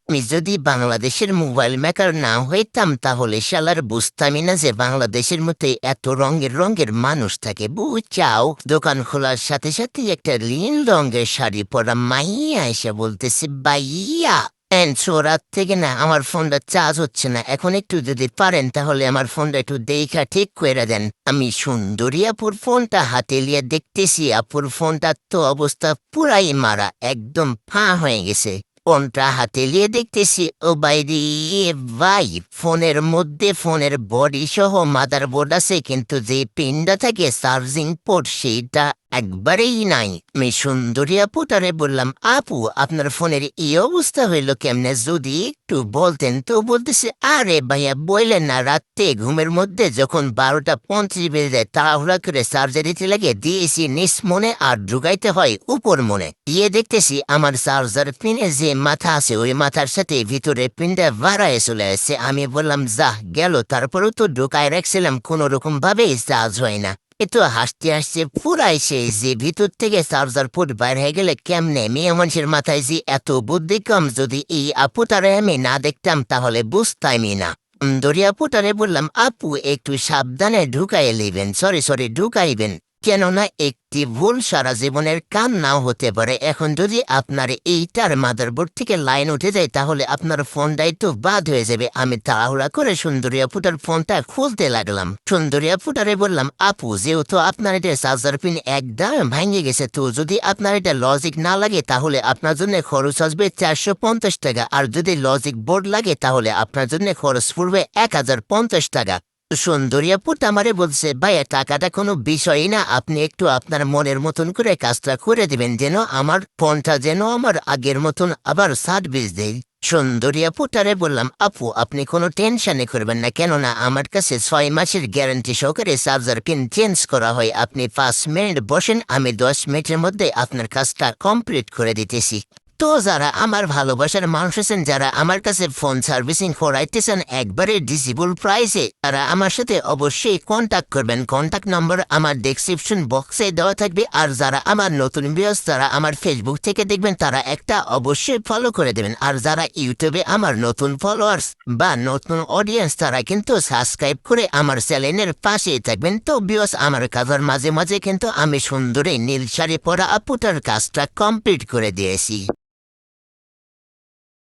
আমি যদি বাংলাদেশের মোবাইল মেকার না হইতাম তাহলে শালার বুঝতামই না যে বাংলাদেশের মধ্যে এত রঙের রঙের মানুষ থাকে। বুঝাও, দোকান খোলার সাথে সাথে একটা নীল রঙের শাড়ি পরা মাইয়া এসে বলতেছে, ভাইয়া রাত থেকে না আমার ফোনটা চার্জ হচ্ছে না, এখন একটু যদি পারেন তাহলে আমার ফোনটা একটু দেখা ঠিক করে দেন। আমি সুন্দরী আপুর ফোনটা হাতে নিয়ে দেখতেছি, আপুর ফোনটার তো অবস্থা পুরাই মারা, একদম ফাঁ হয়ে গেছে। ফোনটা হাতে নিয়ে দেখতেছি, ও বাইরে ভাই, ফোনের মধ্যে ফোনের বডি সহ মাদারবোর্ড আছে, কিন্তু যে পিনটা থাকে চার্জিং পোর্ট সেইটা একবারেই নাই। আমি সুন্দরী আপুটারে বললাম, আপু আপনার ফোনের এই অবস্থা হইল কেমনে, যদি একটু বলতেন। তো বলতেছে, আরে ভাইয়া বললেন না, রাত্রে ঘুমের মধ্যে যখন 12:35 বেজে যায় তাড়াহুড়া করে চার্জারিতে লাগে দিয়েছি নিস মনে, আর ঢুকাইতে হয় উপর মনে। গিয়ে দেখতেছি আমার চার্জার পিনে যে মাথা আছে ওই মাথার সাথে ভিতরে পিনটা বাড়ায় চলে আসছে। আমি বললাম, যা গেল, তারপরেও তো ঢুকায় রাখছিলাম, কোনো রকম ভাবেই চার্জ হয় না। এতো হাসতে হাসতে পুরাই সেই যে ভিতর থেকে চার্জার পোর্ট বাইর হয়ে গেলে কেমনে। মেয়ে মানুষের মাথায় যে এত বুদ্ধি কম, যদি এই আপুটারে আমি না দেখতাম তাহলে বুঝতামই না। সুন্দরী আপুটারে বললাম, আপু একটু সাবধানে ঢুকাইয়ে লিবেন, সরি ঢুকাইবেন, কেননা একটি ভুল সারা জীবনের কাম নাও হতে পারে। এখন যদি আপনার এইটার মাদারবোর্ড থেকে লাইন উঠে যায় তাহলে আপনার ফোনটাই তো বাদ হয়ে যাবে। আমি তাড়াহুড়া করে সুন্দরী আপুটার ফোনটা খুলতে লাগলাম। সুন্দরী আপুটারে বললাম, আপু যেহেতু আপনার এটা চার্জার পিন একদম ভেঙে গেছে, তো যদি আপনার এটা লজিক না লাগে তাহলে আপনার জন্য খরচ আসবে 450 টাকা, আর যদি লজিক বোর্ড লাগে তাহলে আপনার জন্য খরচ পড়বে 1050 টাকা। সুন্দরী আপুটা আমারে বলছে, ভাইয়া টাকাটা কোনো বিষয়ই না, আপনি একটু আপনার মনের মতন করে কাজটা করে দিবেন, যেন আমার ফোনটা যেন আমার আগের মতন আবার সার্ভিস দেয়। সুন্দরী আপুটারে বললাম, আপু আপনি কোনো টেনশনে করবেন না, কেননা আমার কাছে 6 মাসের গ্যারান্টি সহকারে চার্জার পিন চেঞ্জ করা হয়। আপনি 5 মিনিট বসেন, আমি 10 মিনিটের মধ্যে আপনার কাজটা কমপ্লিট করে দিতেছি। তো যারা আমার ভালোবাসার মানুষ আছেন, যারা আমার কাছে ফোন সার্ভিসিং করাইতেছেন একবারে ডিসেবল প্রাইসে, তারা আমার সাথে অবশ্যই কন্ট্যাক্ট করবেন। কন্ট্যাক্ট নম্বর আমার ডেসক্রিপশন বক্সে দেওয়া থাকবে। আর যারা আমার নতুন ভিউয়ার্স, তারা আমার ফেসবুক থেকে দেখবেন, তারা একটা অবশ্যই ফলো করে দেবেন। আর যারা ইউটিউবে আমার নতুন ফলোয়ার্স বা নতুন অডিয়েন্স, তারা কিন্তু সাবস্ক্রাইব করে আমার চ্যানেলের পাশেই থাকবেন। তো ভিউয়ার্স, আমার কাজের মাঝে মাঝে কিন্তু আমি সুন্দরী নীল শাড়ি পরা আপুটার কাজটা কমপ্লিট করে দিয়েছি।